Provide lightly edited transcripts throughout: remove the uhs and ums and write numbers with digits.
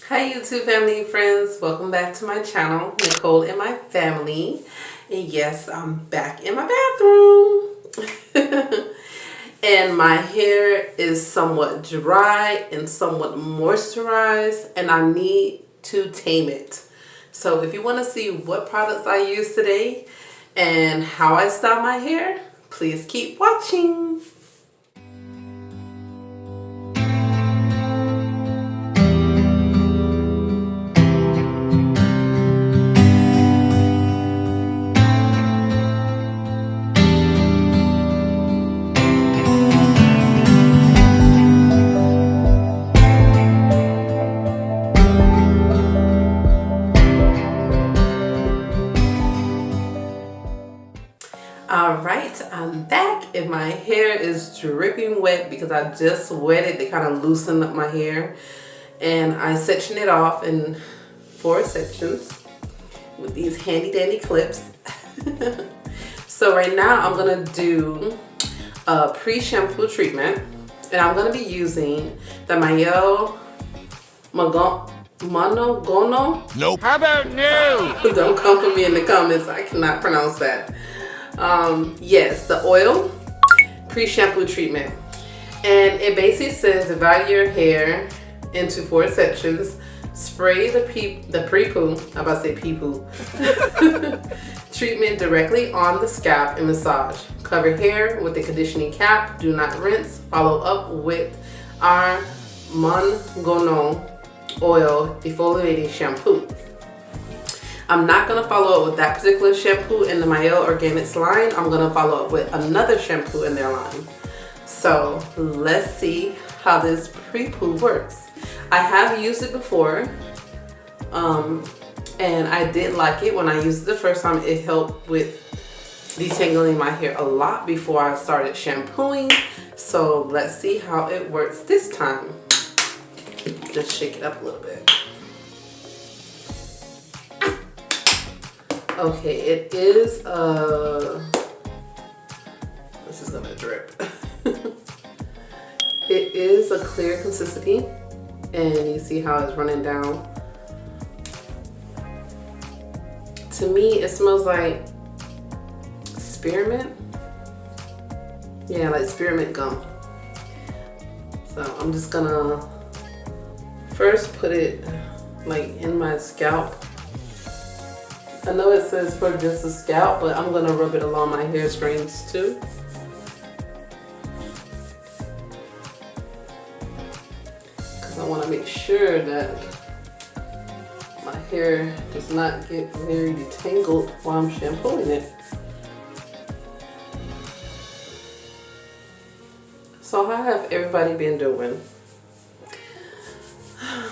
Hi YouTube family and friends, welcome back to my channel, Nicole and my family. And yes, I'm back in my bathroom. And my hair is somewhat dry and somewhat moisturized, and I need to tame it. So if you want to see what products I use today and how I style my hair, please keep watching. Alright, I'm back and my hair is dripping wet because I just wet it to kind of loosen up my hair. And I section it off in 4 sections with these handy dandy clips. So right now I'm going to do a pre-shampoo treatment. And I'm going to be using the Mielle Monogono. Nope. How about no? Don't come for me in the comments. I cannot pronounce that. Yes, the oil pre-shampoo treatment. And it basically says divide your hair into 4 sections. Spray the pre-poo, I'm about to say pee-poo, treatment directly on the scalp and massage. Cover hair with a conditioning cap. Do not rinse. Follow up with our Monogono oil defoliating shampoo. I'm not going to follow up with that particular shampoo in the Mielle Organics line. I'm going to follow up with another shampoo in their line. So let's see how this pre-poo works. I have used it before, and I did like it. When I used it the first time, it helped with detangling my hair a lot before I started shampooing. So let's see how it works this time. Just shake it up a little bit. Okay, it is this is gonna drip. It is a clear consistency, and you see how it's running down. To me, it smells like spearmint. Yeah, like spearmint gum. So I'm just gonna first put it like in my scalp. I know it says for just the scalp, but I'm going to rub it along my hair strands too. Because I want to make sure that my hair does not get very detangled while I'm shampooing it. So how have everybody been doing?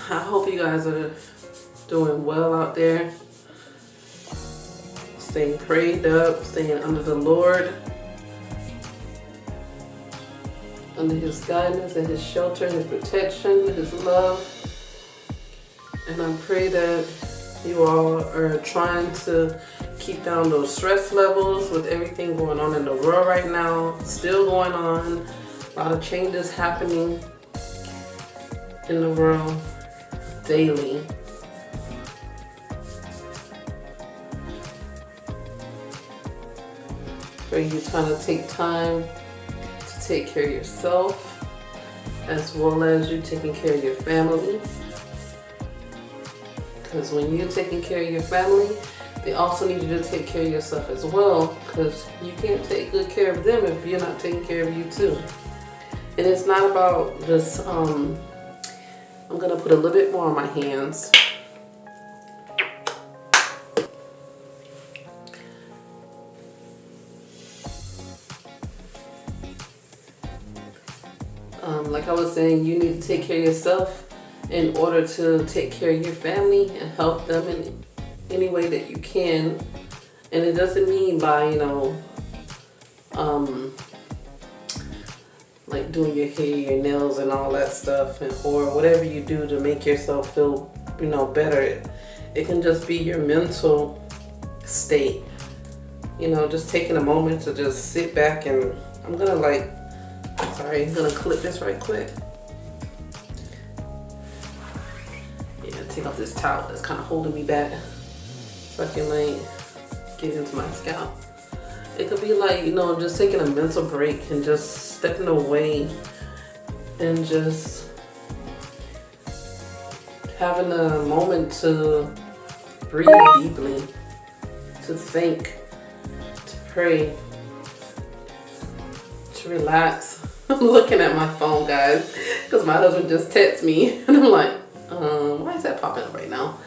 I hope you guys are doing well out there. Staying prayed up, staying under the Lord, under His guidance and His shelter, His protection, His love. And I pray that you all are trying to keep down those stress levels with everything going on in the world right now. Still going on. A lot of changes happening in the world daily. Where you're trying to take time to take care of yourself, as well as you taking care of your family. Because when you're taking care of your family, they also need you to take care of yourself as well, because you can't take good care of them if you're not taking care of you too. And it's not about just, I'm gonna put a little bit more on my hands. Like I was saying, you need to take care of yourself in order to take care of your family and help them in any way that you can. And it doesn't mean by, you know, like doing your hair, your nails and all that stuff, or whatever you do to make yourself feel, you know, better. It can just be your mental state. You know, just taking a moment to just sit back and I'm gonna I'm gonna clip this right quick. Yeah, take off this towel that's kind of holding me back so I can like get into my scalp. It could be like, you know, just taking a mental break and just stepping away and just having a moment to breathe deeply, to think, to pray, to relax. I'm looking at my phone, guys, because my husband just texted me and I'm like, why is that popping up right now?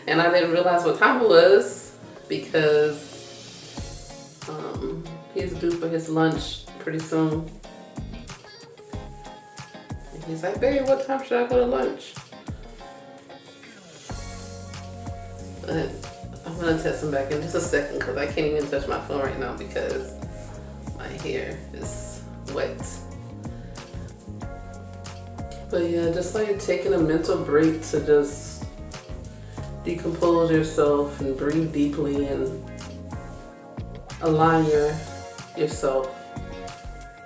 And I didn't realize what time it was because he's due for his lunch pretty soon. And he's like, babe, what time should I go to lunch? But I'm gonna text him back in just a second because I can't even touch my phone right now because my hair is wet. But yeah, just like taking a mental break to just decompose yourself and breathe deeply and align yourself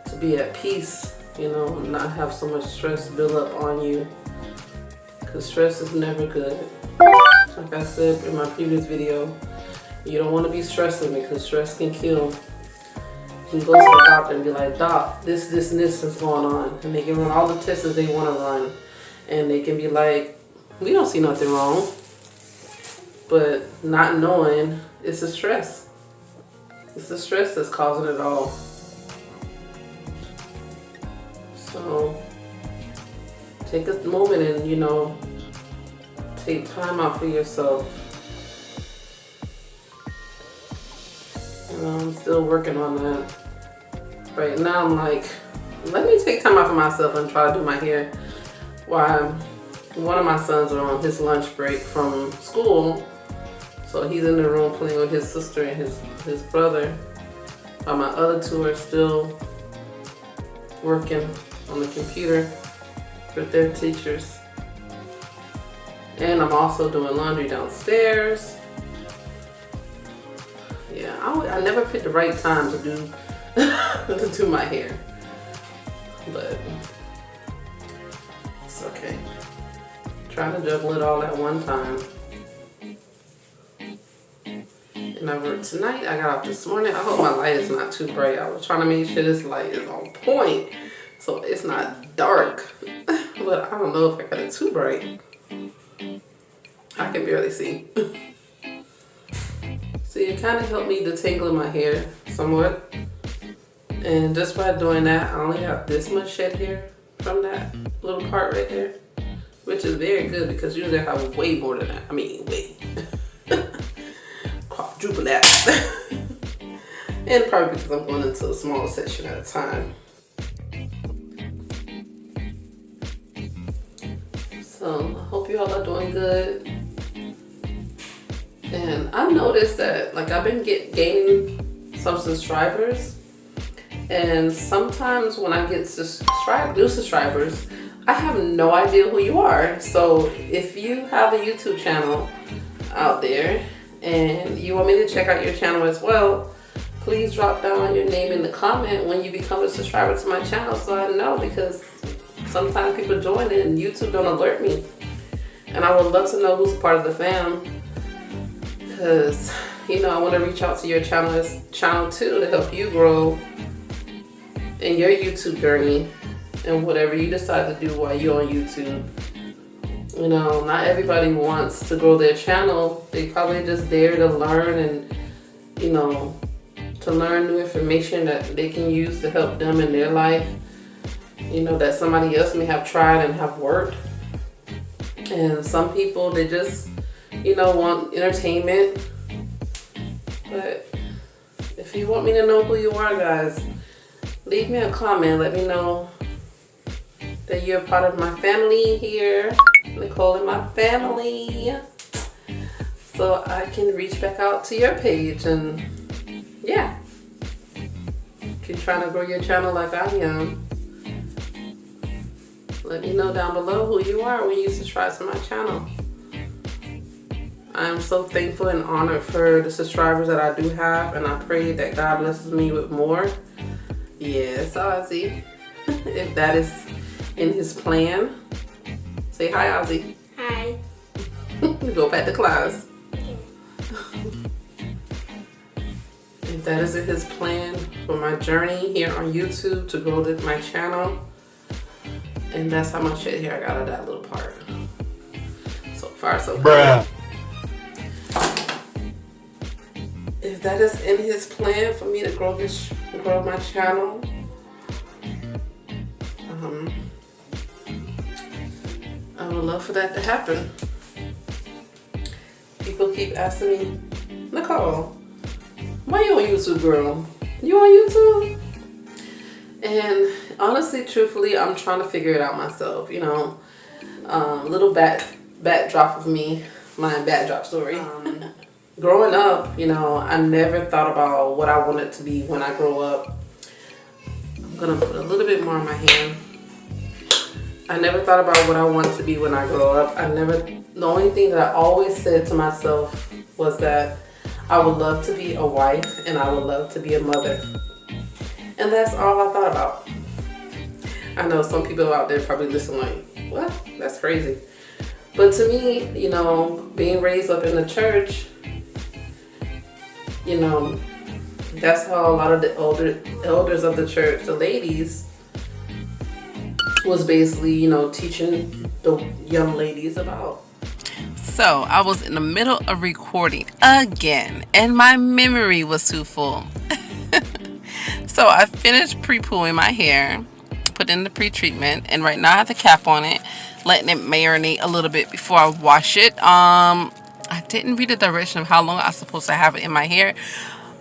to be at peace, you know, not have so much stress build up on you, because stress is never good. Like I said in my previous video, you don't want to be stressing because stress can kill. You can go to the doctor and be like, doc, this and this is going on, and they can run all the tests that they want to run, and they can be like, we don't see nothing wrong, but not knowing it's the stress. It's the stress that's causing it all. So take a moment and, you know, take time out for yourself. You know, I'm still working on that. Right now I'm like, let me take time out for myself and try to do my hair while one of my sons are on his lunch break from school. So he's in the room playing with his sister and his brother, while my other two are still working on the computer with their teachers. And I'm also doing laundry downstairs. Yeah, I never picked the right time to do to do my hair, but it's okay. Trying to juggle it all at one time. And I worked tonight. I got off this morning. I hope my light is not too bright. I was trying to make sure this light is on point so it's not dark. But I don't know if I got it too bright. I can barely see. See, it kind of helped me detangle my hair somewhat. And just by doing that, I only have this much shed hair from that little part right there, which is very good because usually I have way more than that. I mean, way. Quadruple that. And probably because I'm going into a smaller section at a time. So I hope you all are doing good. And I've noticed that, like, I've been gaining some subscribers, and sometimes when I get new subscribers, I have no idea who you are. So if you have a YouTube channel out there and you want me to check out your channel as well, please drop down your name in the comment when you become a subscriber to my channel so I know, because sometimes people join it and YouTube don't alert me. And I would love to know who's part of the fam, because, you know, I want to reach out to your channel too to help you grow in your YouTube journey and whatever you decide to do while you're on YouTube. You know, not everybody wants to grow their channel. They probably just there to learn and, you know, to learn new information that they can use to help them in their life. You know, that somebody else may have tried and have worked. And some people, they just, you know, want entertainment. But if you want me to know who you are, guys, leave me a comment. Let me know that you're part of my family here. Nicole and my family. So I can reach back out to your page and, yeah. If you're trying to grow your channel like I am, let me know down below who you are when you subscribe to my channel. I am so thankful and honored for the subscribers that I do have, and I pray that God blesses me with more. Yes, Ozzy. If that is in his plan. Say hi, Ozzy. Hi. Go back to class. If that isn't his plan for my journey here on YouTube to grow my channel, and that's how much shit hair I got out of that little part. So far, so good. Bruh. If that is in his plan for me to grow my channel, I would love for that to happen. People keep asking me, Nicole, why you on YouTube, girl? You on YouTube? And honestly, truthfully, I'm trying to figure it out myself. You know, little backdrop of me, my backdrop story. Growing up, you know, I never thought about what I wanted to be when I grow up. I'm gonna put a little bit more on my hand. I never thought about what I wanted to be when I grow up. The only thing that I always said to myself was that I would love to be a wife and I would love to be a mother. And that's all I thought about. I know some people out there probably listen like, what? That's crazy. But to me, you know, being raised up in the church, you know, that's how a lot of the elders of the church, the ladies, was basically, you know, teaching the young ladies about. So I was in the middle of recording again, and my memory was too full. So I finished pre-pooing my hair, put in the pre-treatment, and right now I have the cap on it, letting it marinate a little bit before I wash it. I didn't read the direction of how long I was supposed to have it in my hair,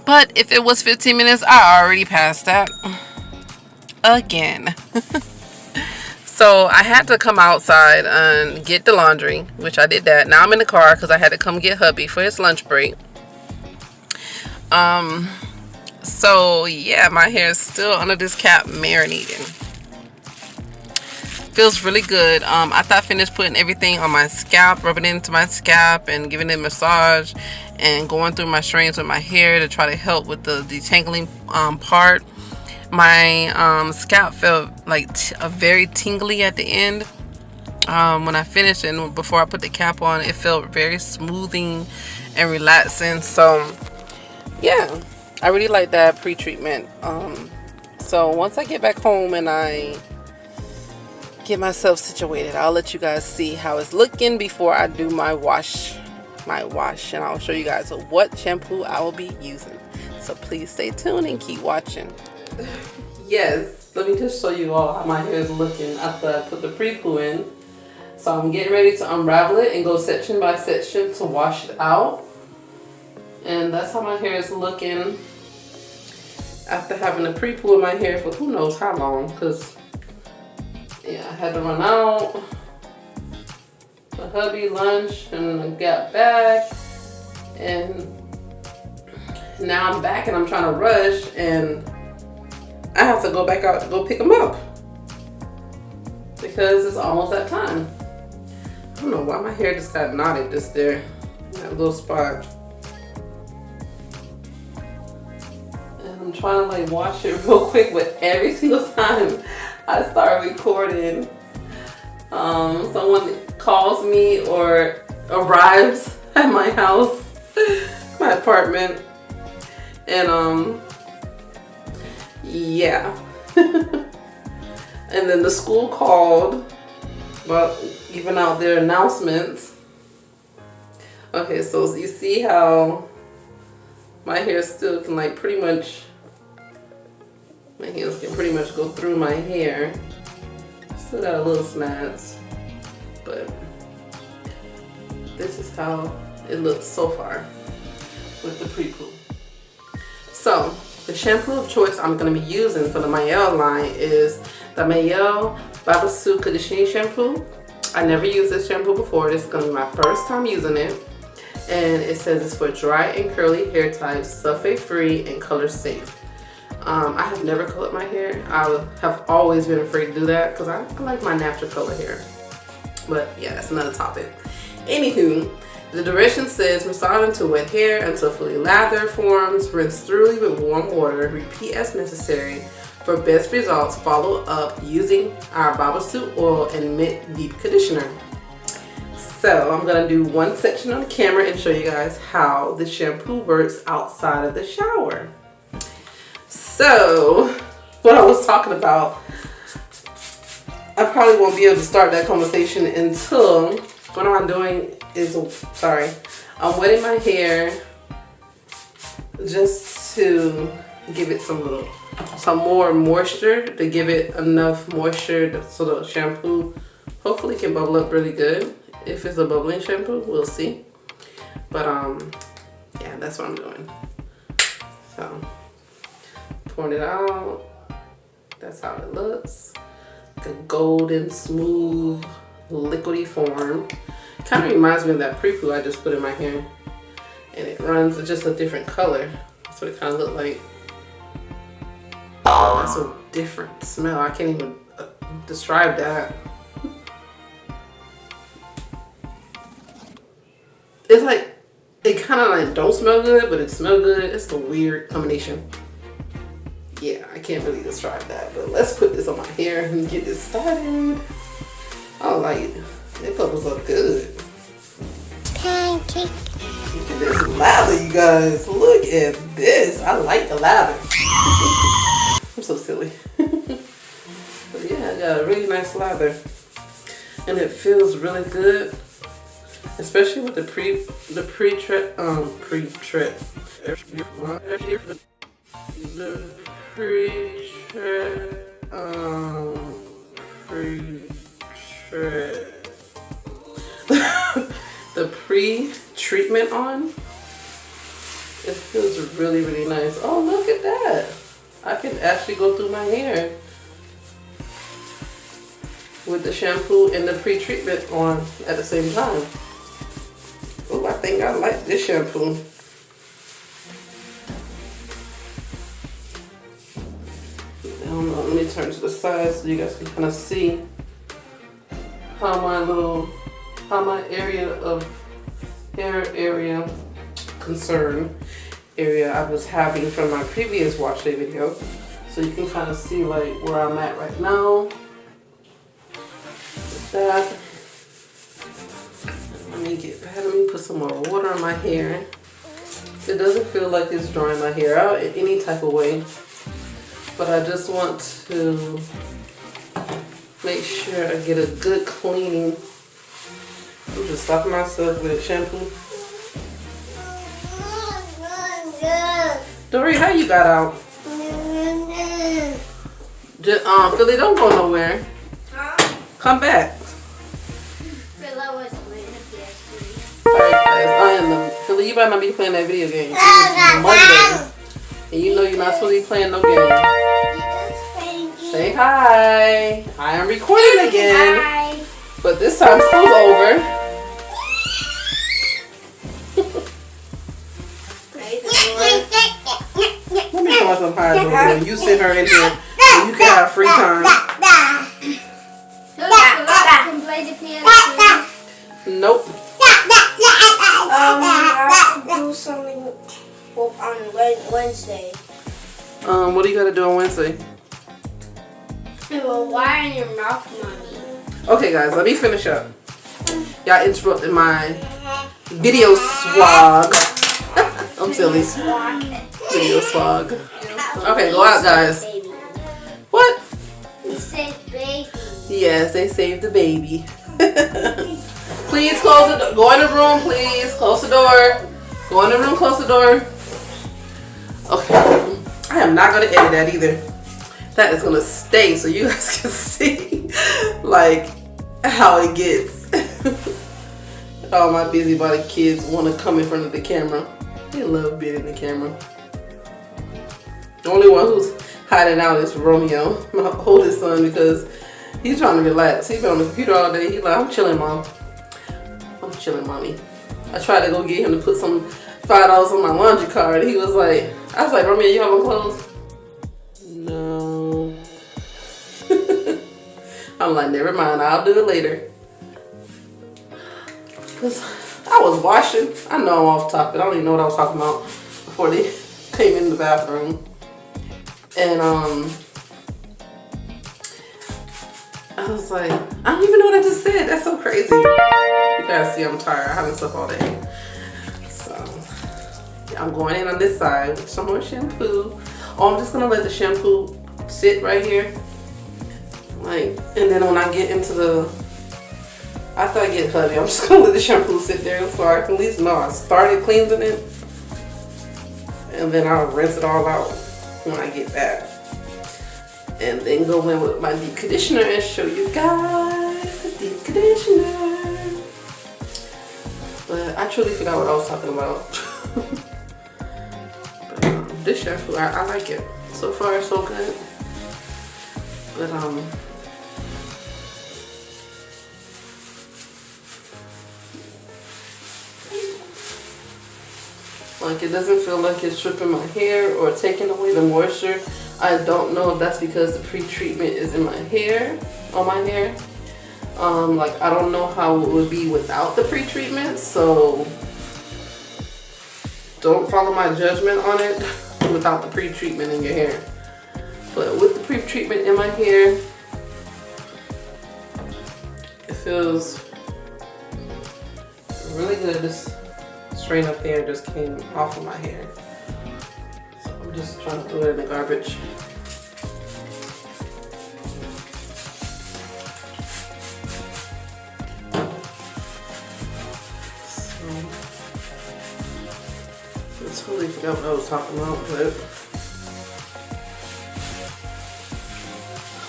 but if it was 15 minutes, I already passed that again. So I had to come outside and get the laundry, which I did that. Now I'm in the car because I had to come get hubby for his lunch break. So yeah, my hair is still under this cap marinating. Feels really good. After I finished putting everything on my scalp, rubbing it into my scalp and giving it a massage and going through my strands with my hair to try to help with the detangling part, my scalp felt like very tingly at the end. When I finished and before I put the cap on, it felt very smoothing and relaxing. So yeah, I really like that pre-treatment. So once I get back home and I get myself situated, I'll let you guys see how it's looking before I do my wash, and I'll show you guys what shampoo I will be using. So please stay tuned and keep watching. Yes, let me just show you all how my hair is looking after I put the pre-poo in. So I'm getting ready to unravel it and go section by section to wash it out. And that's how my hair is looking after having a pre-poo in my hair for who knows how long, because yeah, I had to run out for hubby lunch and I got back, and now I'm back and I'm trying to rush and I have to go back out to go pick him up because it's almost that time. I don't know why my hair just got knotted just there, that little spot. And I'm trying to like wash it real quick, but every single time I start recording, someone calls me or arrives at my house, my apartment, and yeah. And then the school called about giving out their announcements. Okay, so you see how my hair still can like pretty much, my hands can pretty much go through my hair. Still got a little snags, but this is how it looks so far with the pre-poo. So the shampoo of choice I'm going to be using for the Mielle line is the Mielle Babassu Conditioning Shampoo. I never used this shampoo before. This is going to be my first time using it. And it says it's for dry and curly hair types, sulfate free and color safe. I have never colored my hair. I have always been afraid to do that because I like my natural color hair. But yeah, that's another topic. Anywho, the direction says massage into wet hair until fully lather forms, rinse thoroughly with warm water, repeat as necessary. For best results, follow up using our Babassu oil and mint deep conditioner. So I'm gonna do one section on the camera and show you guys how the shampoo works outside of the shower. So what I was talking about, I probably won't be able to start that conversation until what I'm doing is, I'm wetting my hair just to give it some more moisture, to give it enough moisture so the shampoo hopefully can bubble up really good. If it's a bubbling shampoo, we'll see. But yeah, that's what I'm doing. So pouring it out. That's how it looks. Like a golden, smooth, liquidy form. Kind of reminds me of that pre-poo I just put in my hair. And it runs just a different color. That's what it kind of looked like. Oh, that's a different smell. I can't even describe that. It's like, it kind of like don't smell good, but it smells good. It's a weird combination. Yeah, I can't really describe that, but let's put this on my hair and get this started. I like it. It bubbles up good. Pancake. Look at this lather, you guys. Look at this. I like the lather. I'm so silly. But yeah, I got a really nice lather. And it feels really good. Especially with the pre-trip. The pre-treatment on. It feels really, really nice. Oh, look at that. I can actually go through my hair with the shampoo and the pre-treatment on at the same time. Oh, I think I like this shampoo. Let me turn to the side so you guys can kind of see how my area of hair area I was having from my previous wash day video. So you can kind of see like where I'm at right now. With that. Let me put some more water on my hair. It doesn't feel like it's drying my hair out in any type of way. But I just want to make sure I get a good cleaning. I'm just stopping myself with shampoo. Dory, how you got out? Just, Philly, don't go nowhere. Come back. Alright guys, Philly, you better not be playing that video game. It's Monday. And you know you're not supposed to be playing no game. Say hi. I am recording again. Hi. But this time school's over. Let me call some pies over there. You sit her in here so you can have free time. Can play the piano. Nope. I have to do something on Wednesday. What do you gotta do on Wednesday? Well, why in your mouth, mommy? Okay guys, let me finish up. Y'all interrupted my video swag. I'm silly. Video swag. Okay, go out guys. What? It says baby. Yes, they saved the baby. Please close the door. Go in the room, please. Close the door. Go in the room, close the door. Okay. I am not going to edit that either. That is going to stay so you guys can see like how it gets. All my busybody kids want to come in front of the camera. They love being in the camera. The only one who's hiding out is Romeo, my oldest son, because he's trying to relax. He's been on the computer all day. He's like, I'm chilling, mom. I'm chilling, mommy. I tried to go get him to put some $5 on my laundry card. He was like, I was like, Romeo, you have on clothes? No. I'm like, never mind. I'll do it later. Because I was washing. I know I'm off topic. I don't even know what I was talking about before they came in the bathroom. And I was like, I don't even know what I just said. That's so crazy. You guys see I'm tired. I haven't slept all day. So yeah, I'm going in on this side with some more shampoo. Oh, I'm just gonna let the shampoo sit right here. Like, and then when I get into the, after I get hubby, I'm just gonna let the shampoo sit there so I can at least know I started cleansing it. And then I'll rinse it all out when I get back. And then go in with my deep conditioner and show you guys the deep conditioner. But I truly forgot what I was talking about. But this shampoo, I like it. So far, so good. But like, it doesn't feel like it's stripping my hair or taking away the moisture. I don't know if that's because the pre-treatment is in my hair, on my hair. Like, I don't know how it would be without the pre-treatment, so don't follow my judgment on it without the pre-treatment in your hair. But with the pre-treatment in my hair, it feels really good. This strand of hair just came off of my hair. So I'm just trying to throw it in the garbage. So I totally forgot what I was talking about, but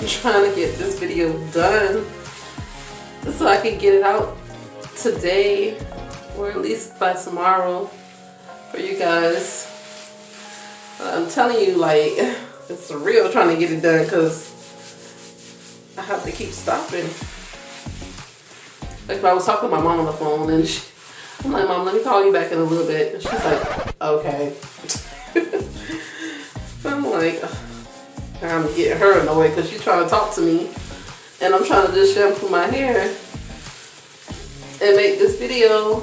I'm trying to get this video done so I can get it out today, or at least by tomorrow for you guys. I'm telling you, like, it's real trying to get it done because I have to keep stopping. Like, I was talking to my mom on the phone and I'm like, Mom, let me call you back in a little bit. And she's like, okay. I'm like, I'm getting her annoyed because she's trying to talk to me and I'm trying to just shampoo my hair and make this video.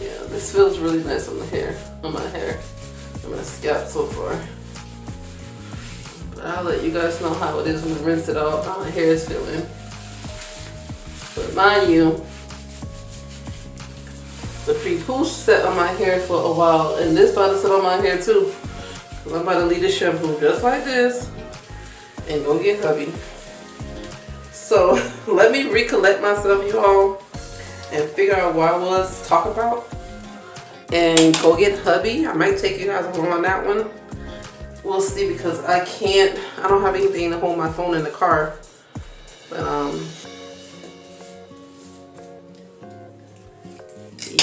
Yeah, this feels really nice on the hair, on my hair, on my scalp so far. But I'll let you guys know how it is when I rinse it off, how my hair is feeling. But mind you, the pre-poosh set on my hair for a while, and this about to sit on my hair too. Cause I'm about to leave this shampoo just like this and go get hubby. So let me recollect myself, you all, and figure out what I was talking about and go get hubby. I might take you guys along on that one. We'll see, because I don't have anything to hold my phone in the car. But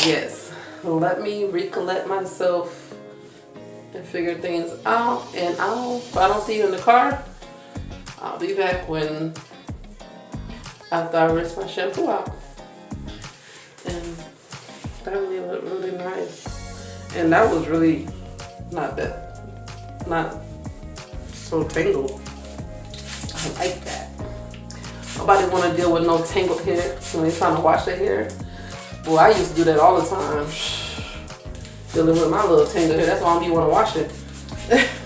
yes, let me recollect myself and figure things out. And if I don't see you in the car, I'll be back after I rinse my shampoo out. And that really looked really nice. And that was really not so tangled. I like that. Nobody want to deal with no tangled hair when they're trying to wash their hair. Well, I used to do that all the time. Dealing with my little tangled hair. That's why I don't want to wash it.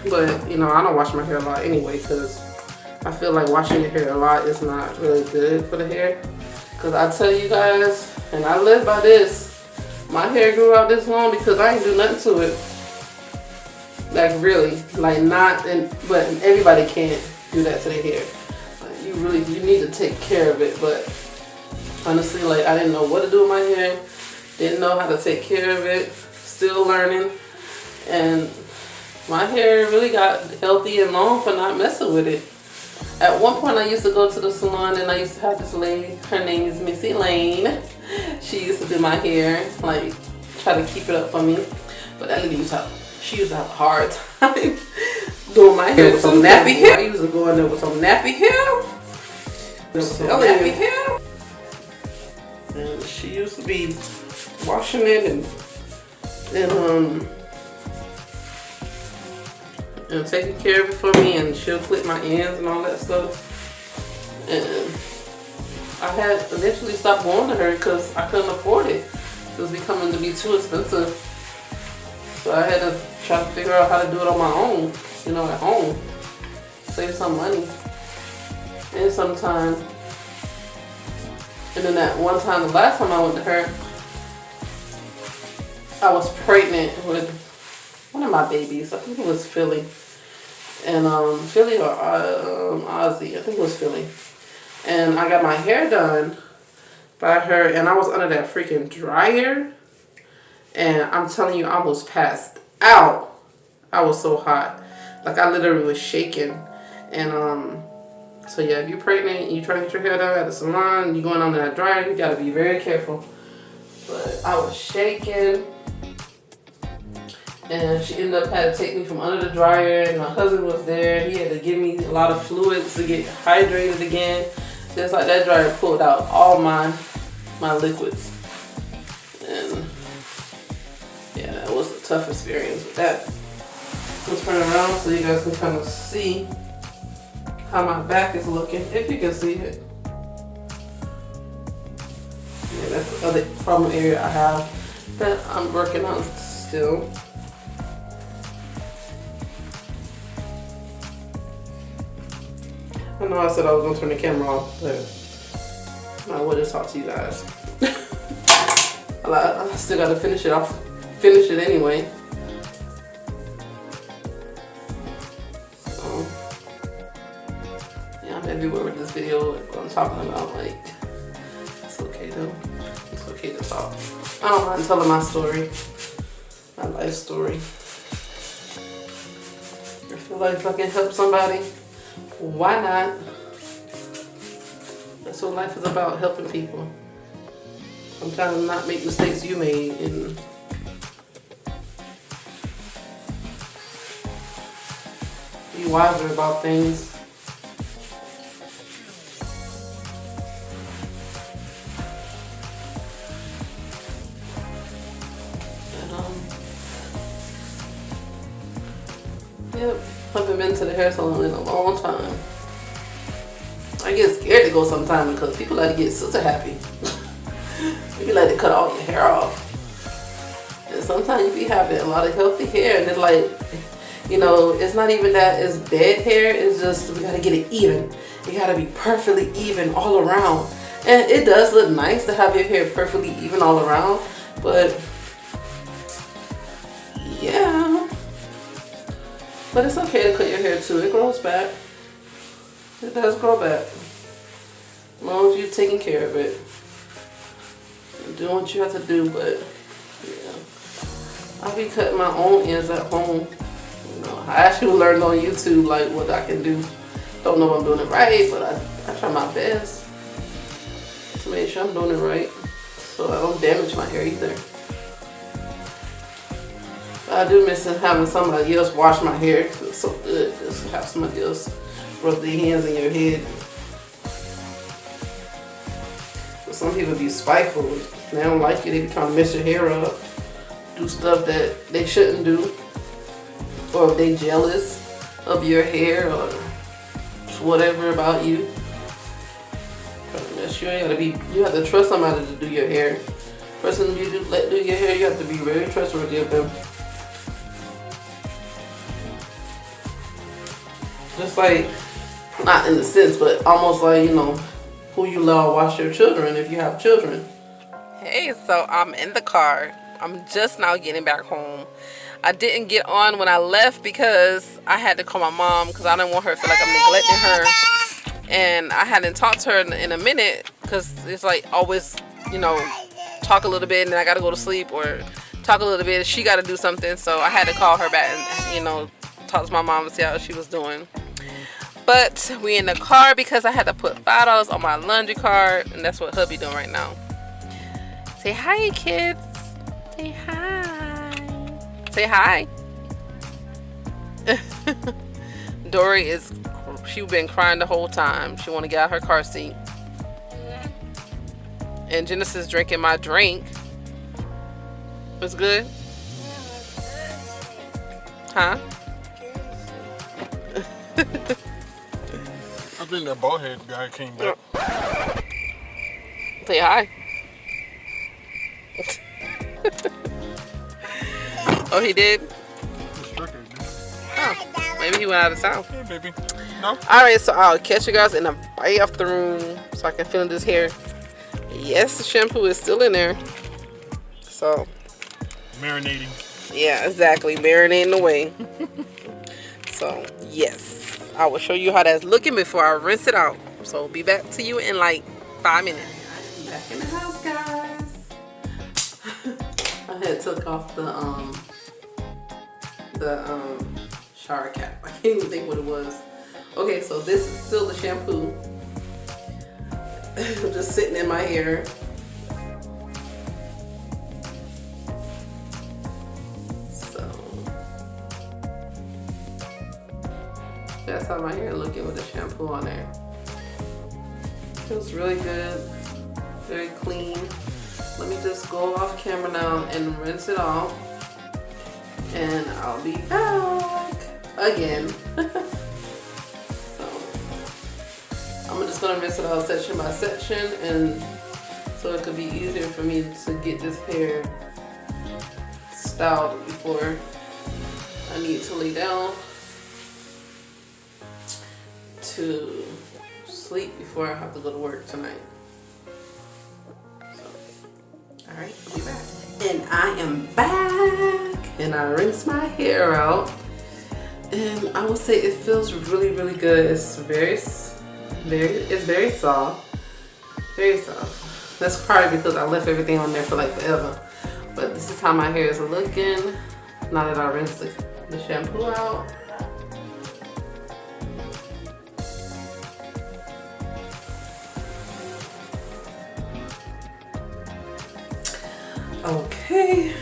But, you know, I don't wash my hair a lot anyway, because I feel like washing your hair a lot is not really good for the hair. Because I tell you guys, and I live by this, my hair grew out this long because I ain't do nothing to it. Like, really. Like, but everybody can't do that to their hair. Like, you need to take care of it. But honestly, like, I didn't know what to do with my hair. Didn't know how to take care of it. Still learning. And my hair really got healthy and long for not messing with it. At one point, I used to go to the salon and I used to have this lady. Her name is Missy Lane. She used to do my hair, like, try to keep it up for me. But that lady she used to have a hard time doing my hair with some nappy hair. I used to go in there with some nappy hair. Nappy hair. And she used to be washing it and taking care of it for me, and she'll clip my ends and all that stuff. And I had eventually stopped going to her because I couldn't afford it. It was becoming to be too expensive. So I had to try to figure out how to do it on my own, you know, at home. save some money and some time. And then that one time, the last time I went to her, I was pregnant with one of my babies. I think it was Philly. And Philly or Ozzy, I think it was Philly. And I got my hair done by her, and I was under that freaking dryer. And I'm telling you, I almost passed out. I was so hot. Like, I literally was shaking. And so yeah, if you're pregnant and you're trying to get your hair done at the salon, you're going under that dryer, you gotta be very careful. But I was shaking. And she ended up had to take me from under the dryer, and my husband was there. He had to give me a lot of fluids to get hydrated again. Just like that dryer pulled out all my liquids. And yeah, that was a tough experience with that. Let's turn around so you guys can kind of see how my back is looking, if you can see it. Yeah, that's the other problem area I have that I'm working on still. I know I said I was gonna turn the camera off, but I would just talk to you guys. I still gotta finish it anyway. So yeah, I'm everywhere with this video. What I'm talking about, like, it's okay though. It's okay to talk. I don't mind telling my story, my life story. I feel like if I can help somebody, why not? That's what life is about, helping people. Sometimes not make mistakes you made, and be wiser about things. And, yep. I haven't been to the hair salon in a long time. I get scared to go sometimes because people like to get super happy. People like to cut all your hair off. And sometimes you be having a lot of healthy hair, and it's like, you know, it's not even that it's dead hair, it's just we gotta get it even. You gotta be perfectly even all around. And it does look nice to have your hair perfectly even all around, but yeah. But it's okay to cut your hair too. It grows back. It does grow back. As long as you're taking care of it. You're doing what you have to do, but yeah. I'll be cutting my own ends at home. You know, I actually learned on YouTube like what I can do. Don't know if I'm doing it right, but I try my best to make sure I'm doing it right, so I don't damage my hair either. I do miss having somebody else wash my hair. It's so good just to have somebody else rub their hands in your head. But some people be spiteful. They don't like you. They be trying to mess your hair up, do stuff that they shouldn't do, or if they jealous of your hair or whatever about you. Trying to mess your hair. You have to trust somebody to do your hair. Person you let do your hair, you have to be very trustworthy of them. Just like, not in the sense, but almost like, you know, who you allow to watch your children if you have children. Hey, so I'm in the car. I'm just now getting back home. I didn't get on when I left because I had to call my mom because I didn't want her to feel like I'm neglecting her. And I hadn't talked to her in a minute because it's like always, you know, talk a little bit and then I got to go to sleep, or talk a little bit, she got to do something. So I had to call her back and, you know, talk to my mom and see how she was doing. But we in the car because I had to put $5 on my laundry card, and that's what hubby doing right now. Say hi, kids. Say hi. Say hi. Dory she's been crying the whole time. She want to get out her car seat. And Genesis drinking my drink. It's good? Huh? I think that baldhead guy came back. Say hi. Oh, he did? Oh, maybe he went out of town. Hey, baby. No. Alright, so I'll catch you guys in the bathroom so I can finish this hair. Yes, the shampoo is still in there. So Marinating. yeah, exactly. Marinating away. So yes, I will show you how that's looking before I rinse it out. So be back to you in like 5 minutes. I'm back in the house, guys. I had took off the shower cap. I can't even think what it was. Okay, so this is still the shampoo. Just sitting in my hair. So that's how my hair looking with the shampoo on there. Feels really good, very clean. Let me just go off camera now and rinse it off, and I'll be back again. So I'm just gonna rinse it out section by section, and so it could be easier for me to get this hair styled before I need to lay down to sleep before I have to go to work tonight. Alright, I'll be back. And I am back, and I rinsed my hair out, and I will say it feels really, really good. It's very soft, very soft. That's probably because I left everything on there for like forever. But this is how my hair is looking now that I rinsed the shampoo out. Okay.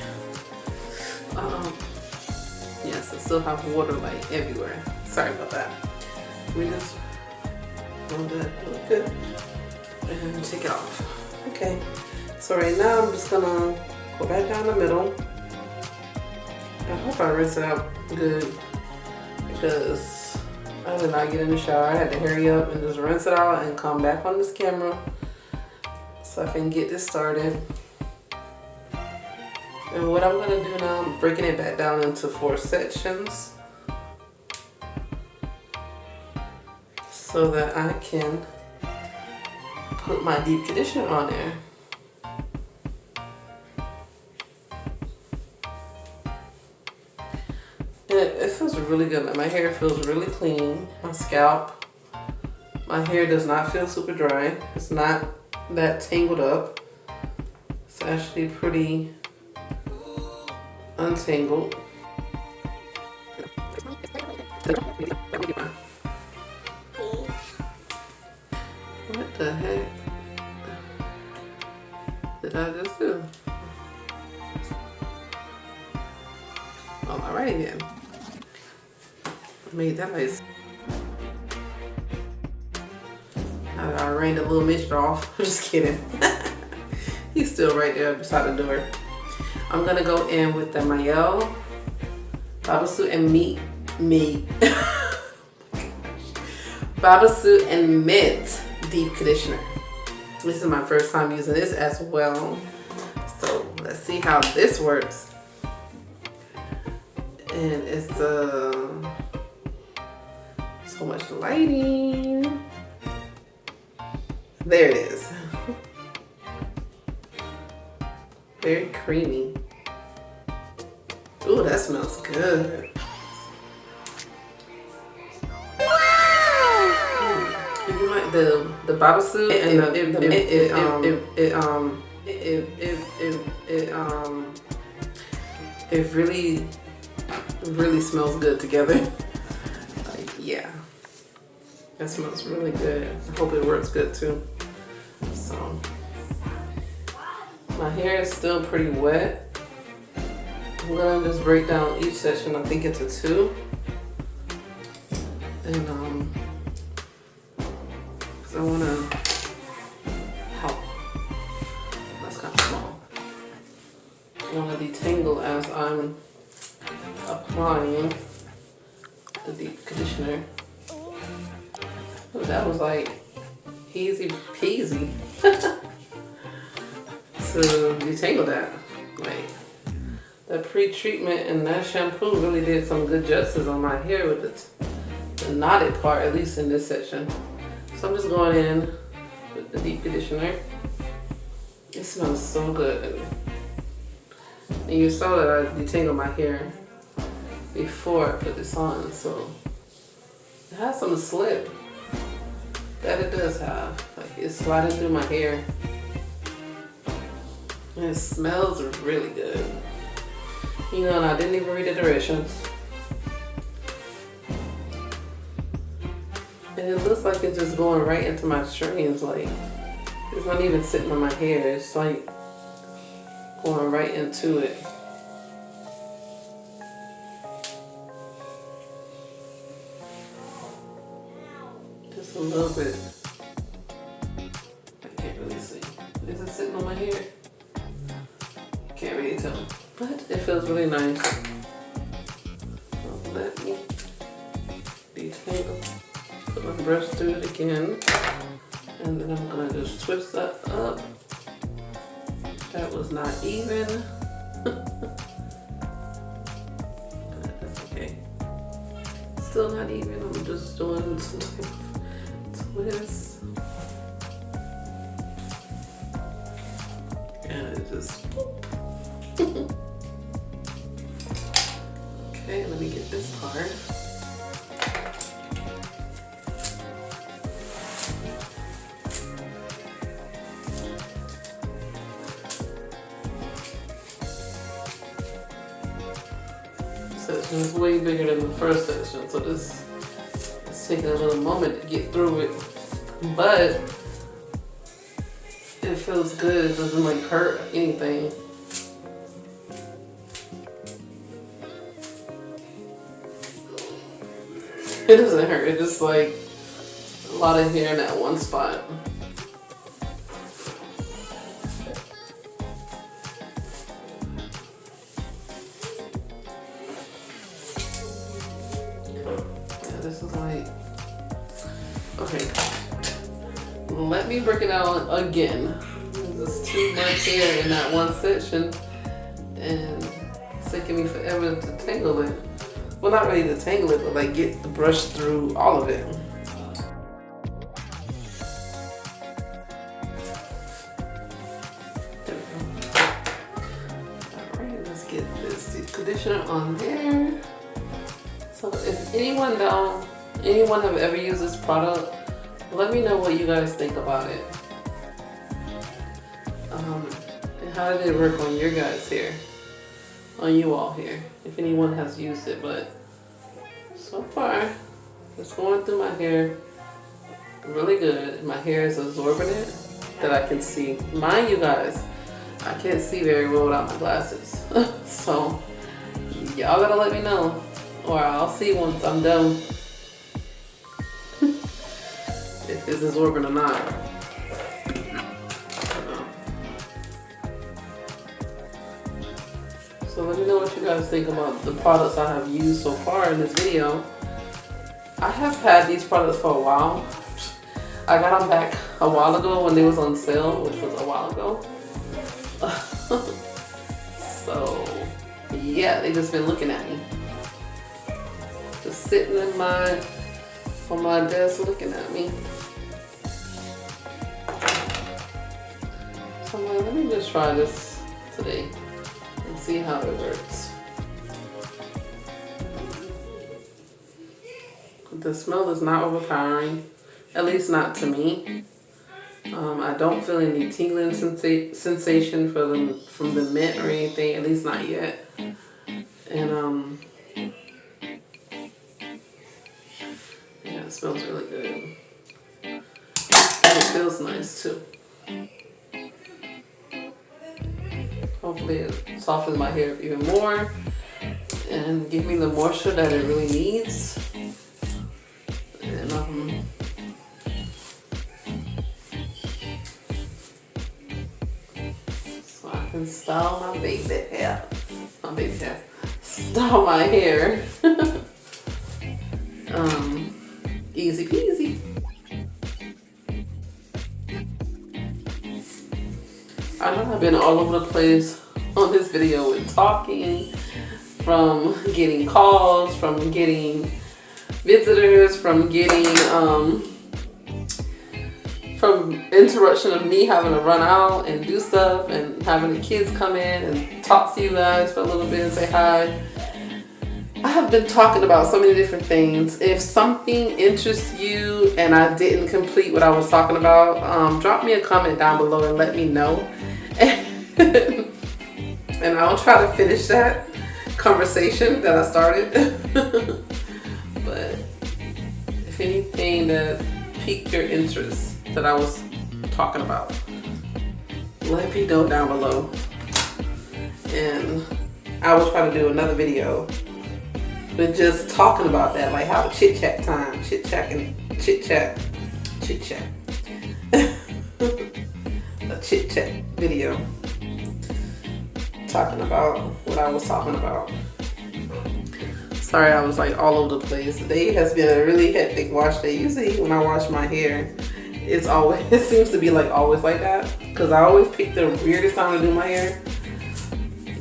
Yes, I still have water like everywhere. Sorry about that. We just want that look good and take it off. Okay. So right now I'm just gonna go back down the middle. I hope I rinse it out good because I did not get in the shower. I had to hurry up and just rinse it out and come back on this camera so I can get this started. And what I'm gonna do now, I'm breaking it back down into 4 sections so that I can put my deep conditioner on there. And it feels really good. My hair feels really clean. My scalp, my hair does not feel super dry. It's not that tangled up. It's actually pretty untangled. What the heck did I just do? Alrighty then. Made that nice. I rained a little midget off. I'm just kidding. He's still right there beside the door. I'm gonna go in with the Mielle Baba Suit and Baba Suit and Mint Deep Conditioner. This is my first time using this as well. So let's see how this works. And it's so much lighting. There it is. Very creamy. Ooh, that smells good. Wow! You like the Baba Suit and it really smells good together. Like, yeah, that smells really good. I hope it works good too. So my hair is still pretty wet. I'm gonna just break down each section, I think, into 2. And cause I wanna help. That's kind of small. I wanna detangle as I'm applying the deep conditioner. Oh, that was like easy peasy to detangle that. Like, that pre-treatment and that shampoo really did some good justice on my hair with the knotted part, at least in this section. So I'm just going in with the deep conditioner. It smells so good. And you saw that I detangled my hair before I put this on, so it has some slip that it does have. Like, it's sliding through my hair. And it smells really good. You know, and I didn't even read the directions. And it looks like it's just going right into my strands. Like, it's not even sitting on my hair. It's like going right into it. Just a little bit. I can't really see. Is it sitting on my hair? Can't really tell. But it feels really nice. So let me detangle. Put my brush through it again. And then I'm gonna just twist that up. That was not even. That's okay. Still not even. I'm just doing some type of twist. And it just. Okay, let me get this part. Section is way bigger than the first section, so this is taking a little moment to get through it, but it feels good. It doesn't like hurt anything. It doesn't hurt. It's just like a lot of hair in that one spot. This is like, okay, let me break it out again. There's too much hair in that one section, and it's taking me forever to tangle it. Well, not really to tangle it, but like get the brush through all of it. There we go. All right, let's get this deep conditioner on there. So if anyone have ever used this product, let me know what you guys think about it. And how did it work on your guys' hair? On you all here, if anyone has used it. But so far, it's going through my hair really good. My hair is absorbing it that I can see. Mind you guys, I can't see very well without my glasses. So y'all gotta let me know, or I'll see once I'm done if it's absorbing or not. So let me know what you guys think about the products I have used so far in this video. I have had these products for a while. I got them back a while ago when they was on sale, which was a while ago. So yeah, they just been looking at me. Just sitting on my desk looking at me. So I'm like, let me just try this today and see how it works. The smell is not overpowering, at least not to me. I don't feel any tingling sensation from the mint or anything, at least not yet. And yeah, it smells really good. And it feels nice too. Hopefully it softens my hair even more and give me the moisture that it really needs. And so I can style my baby hair. Style my hair. Easy peasy. I know I've been all over the place on this video with talking, from getting calls, from getting visitors, from getting from interruption of me having to run out and do stuff, and having the kids come in and talk to you guys for a little bit and say hi. I have been talking about so many different things. If something interests you and I didn't complete what I was talking about, drop me a comment down below and let me know. And I'll try to finish that conversation that I started. But if anything that piqued your interest that I was talking about, let me know down below. And I will try to do another video with just talking about that, like how chit chat time, chit chat. A chit chat video talking about what I was talking about. Sorry, I was like all over the place. Today has been a really hectic wash day. Usually when I wash my hair, it seems to be like always like that, because I always pick the weirdest time to do my hair.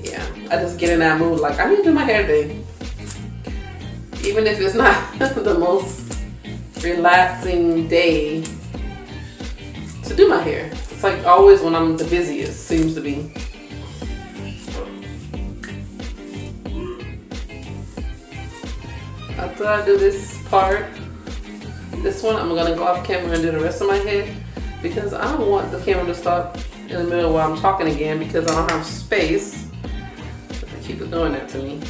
Yeah, I just get in that mood like I need to do my hair today. Even if it's not the most relaxing day to do my hair. It's like always when I'm the busiest, seems to be. After I do this part, this one, I'm gonna go off camera and do the rest of my head, because I don't want the camera to stop in the middle while I'm talking again, because I don't have space. If I keep it doing that to me.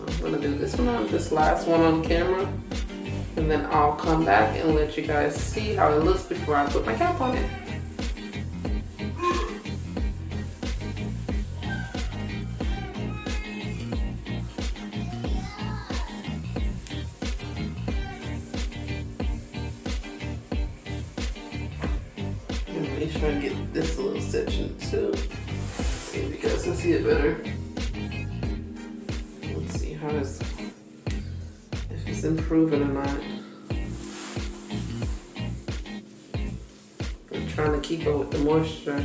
I'm gonna do this one on, this last one on camera, and then I'll come back and let you guys see how it looks before I put my cap on it. And make sure I get this little section too, so you guys can see it better. If it's improving or not. I'm trying to keep up with the moisture,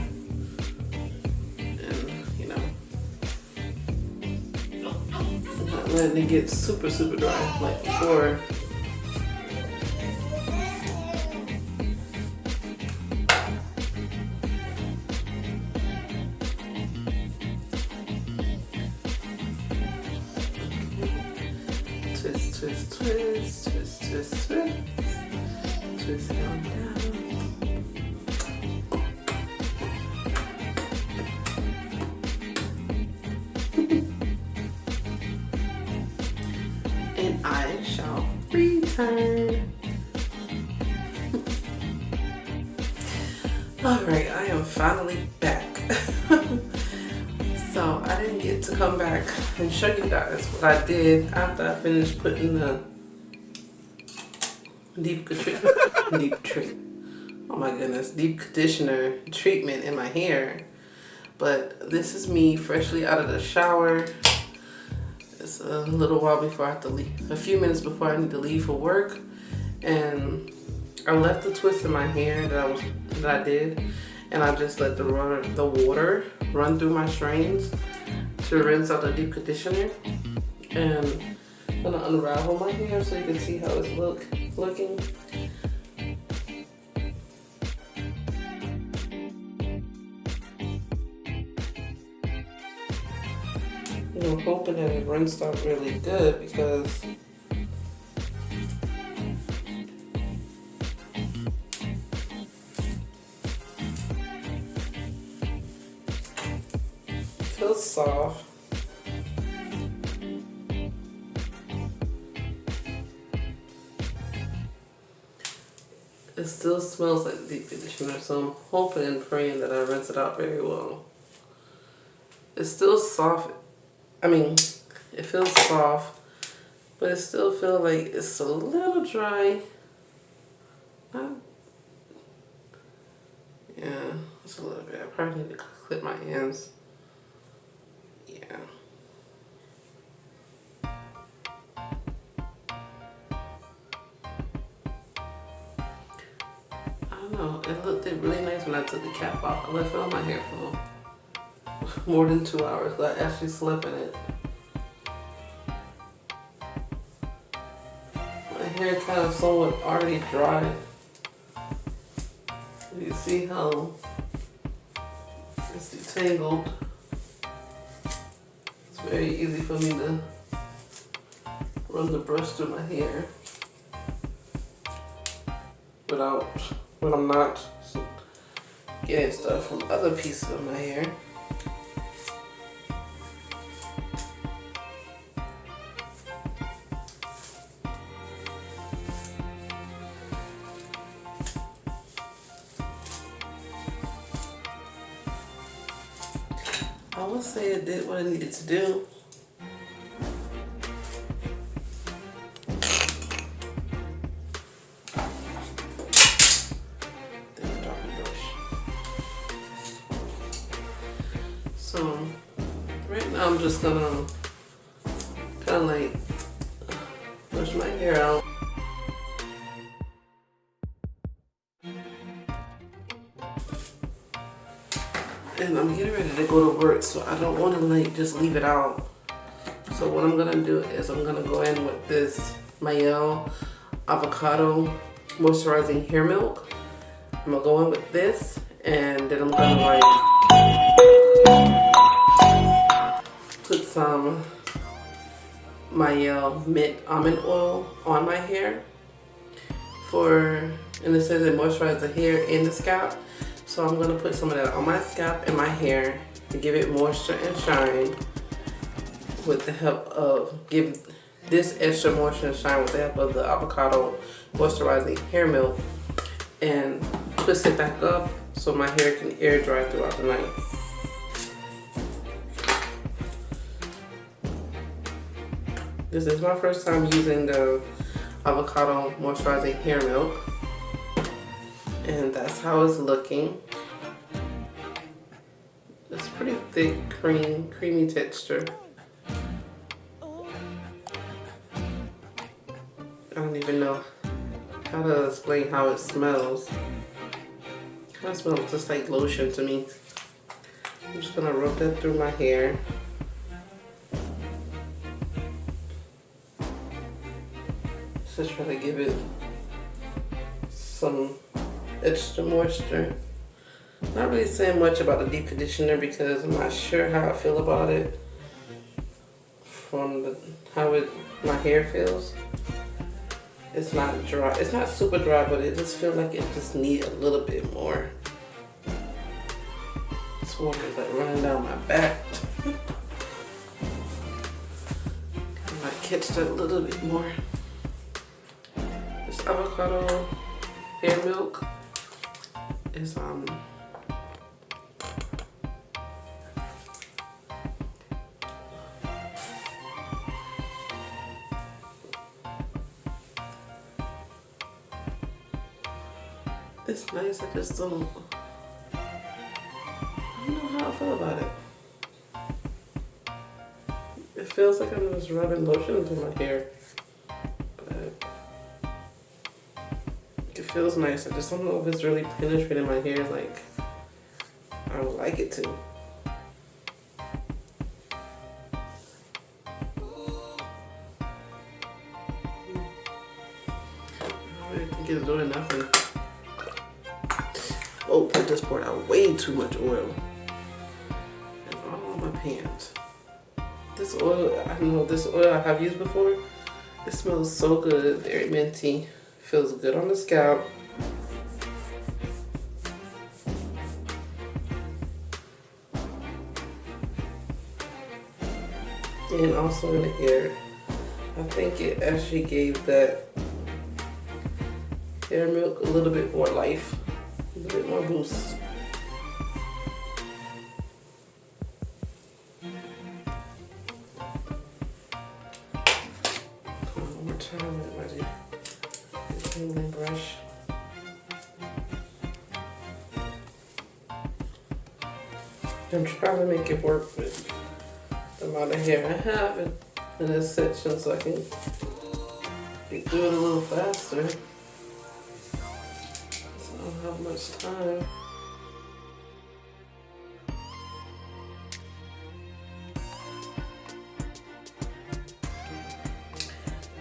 and you know, I'm not letting it get super dry like before. Twist it on down. And I shall return. Alright, I am finally back. So I didn't get to come back and show you guys what I did after I finished putting the deep conditioner treatment in my hair. But this is me freshly out of the shower. It's a little while before I have to leave, a few minutes before I need to leave for work, and I left the twist in my hair that I did, and I just let the water run through my strands to rinse out the deep conditioner. And I'm gonna unravel my hair so you can see how it's looking. I'm hoping that it rinsed out really good, because it feels soft. It still smells like deep conditioner, so I'm hoping and praying that I rinse it out very well. It's still soft. I mean, it feels soft, but it still feels like it's a little dry. Yeah, it's a little bit. I probably need to clip my ends. Yeah. know. It looked really nice when I took the cap off. I left it on my hair for more than 2 hours. I actually slept in it. hair kind of somewhat already dry. You see how it's detangled. It's very easy for me to run the brush through my hair without, when I'm not getting stuff from other pieces of my hair. I would say it did what I needed to do. So right now I'm just gonna kind of like brush my hair out. And I'm getting ready to go to work, so I don't want to like just leave it out. So what I'm gonna do is I'm gonna go in with this Mielle avocado moisturizing hair milk. I'm gonna go in with this, and then I'm gonna like put some Mielle mint almond oil on my hair and it says it moisturizes the hair and the scalp. So I'm gonna put some of that on my scalp and my hair to give it moisture and shine with the help of, give this extra moisture and shine with the help of the avocado moisturizing hair milk, and twist it back up so my hair can air dry throughout the night. This is my first time using the avocado moisturizing hair milk, and that's how it's looking. It's pretty thick, creamy texture. I don't even know how to explain how it smells. It kind of smells just like lotion to me. I'm just gonna rub that through my hair. Just try to give it some extra moisture. Not really saying much about the deep conditioner because I'm not sure how I feel about it from how my hair feels. It's not dry. It's not super dry, but it just feels like it just needs a little bit more. This water is like running down my back. I might catch that a little bit more. This avocado hair milk is it's nice. I just don't know how I feel about it. It feels like I'm just rubbing lotion into my hair, but it feels nice. I just don't know if it's really penetrating my hair like I would like it to. I really think it's doing nothing. Oh, I just poured out way too much oil and all my pants. This oil, I don't know, this oil I have used before. It smells so good, very minty. Feels good on the scalp. And also in the hair. I think it actually gave that hair milk a little bit more life. A little bit more boost. One more time with my detangling brush. I'm trying to make it work with the amount of hair I have in this section so I can do it a little faster. I don't have much time.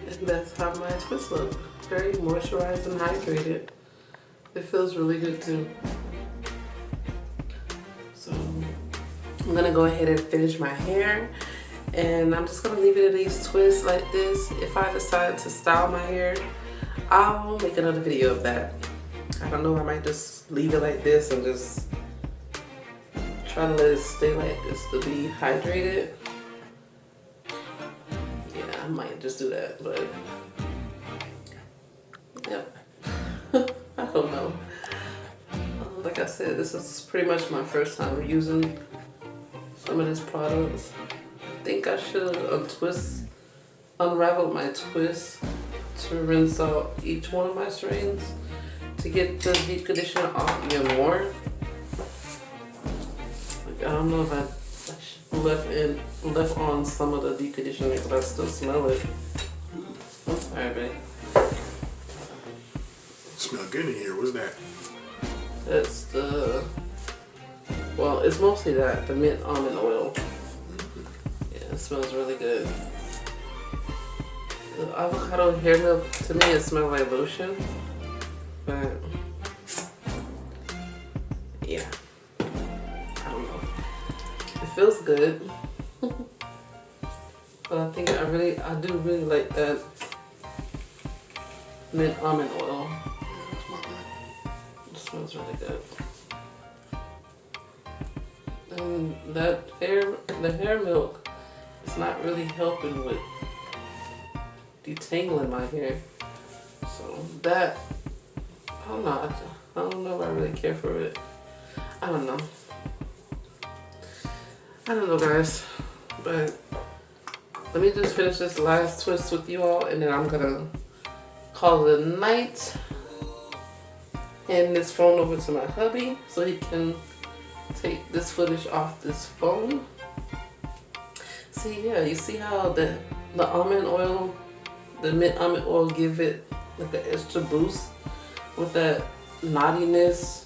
And that's how my twist look. very moisturized and hydrated. It feels really good too. So I'm gonna go ahead and finish my hair, and I'm just gonna leave it in these twists like this. If I decide to style my hair, I'll make another video of that. I don't know, I might just leave it like this and just try to let it stay like this to be hydrated. Yeah, I might just do that, but yep. I don't know. Like I said, this is pretty much my first time using some of these products. I think I should unravel my twist to rinse out each one of my strands to get the deep conditioner off even more. Like, I don't know if I left on some of the deep conditioner because I still smell it. I'm sorry, babe. Smell good in here. What's that? That's the, well, it's mostly that, the mint almond oil. Yeah, it smells really good. The avocado hair milk, to me, it smells like lotion. But, yeah. I don't know. It feels good. But I think I do really like that mint almond oil. It smells really good. And the hair milk is not really helping with detangling my hair. So that, I don't know. I don't know if I really care for it. I don't know. I don't know, guys. But let me just finish this last twist with you all, and then I'm gonna call it a night. Hand this phone over to my hubby so he can take this footage off this phone. See, yeah, you see how the almond oil, the mint almond oil, give it like an extra boost with that knottiness.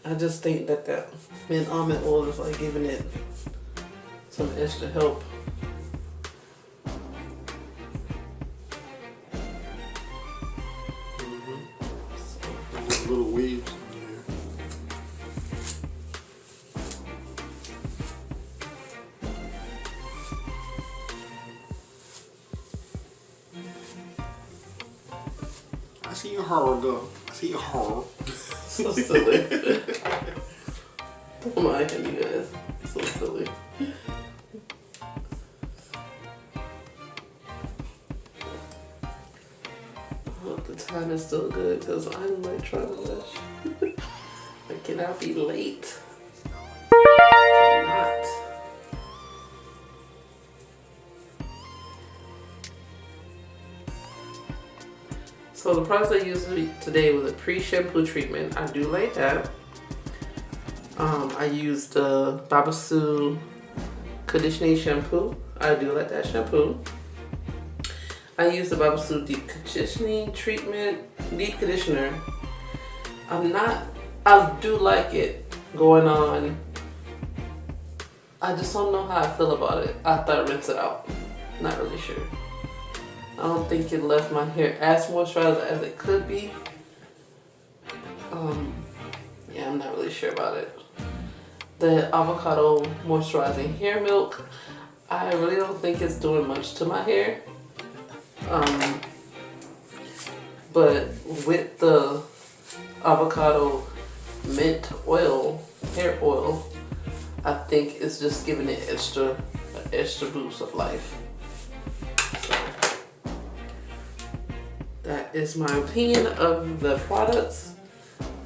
I just think that mint almond oil is like giving it some extra help. Little weaves. I see your horror, girl. I see your horror. So silly. Don't mind him, you guys. So silly. I hope the time is still good because I'm like trying to rush. I cannot be late. Not. So the product I used today was a pre-shampoo treatment. I do like that. I used the Babasu conditioning shampoo. I do like that shampoo. I used the Babasu deep conditioning treatment, deep conditioner. I do like it going on. I just don't know how I feel about it after I rinse it out. Not really sure. I don't think it left my hair as moisturized as it could be. Yeah, I'm not really sure about it. The avocado moisturizing hair milk, I really don't think it's doing much to my hair. But with the avocado mint oil, hair oil, I think it's just giving it an extra boost of life. That is my opinion of the products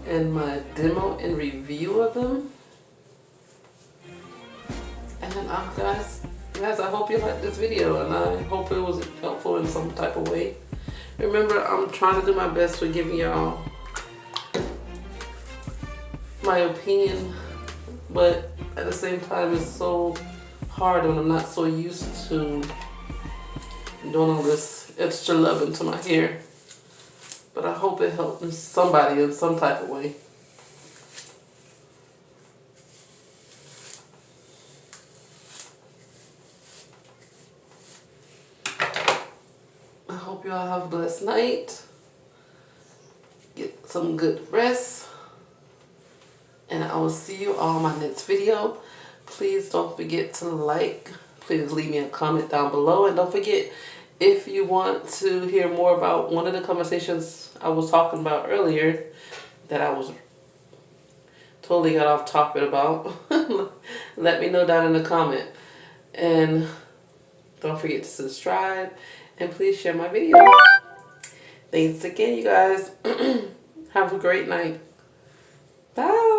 and my demo and review of them. And then guys, I hope you liked this video, and I hope it was helpful in some type of way. Remember, I'm trying to do my best with giving y'all my opinion, but at the same time it's so hard when I'm not so used to doing all this extra love into my hair. But I hope it helped somebody in some type of way. I hope y'all Y'all have a blessed night. Get some good rest. And I will see you on my next video. Please don't forget to like. Please leave me a comment down below. And don't forget, if you want to hear more about one of the conversations I was talking about earlier that I was totally got off topic about, let me know down in the comment. And don't forget to subscribe. And please share my video. Thanks again, you guys. Have a great night. Bye.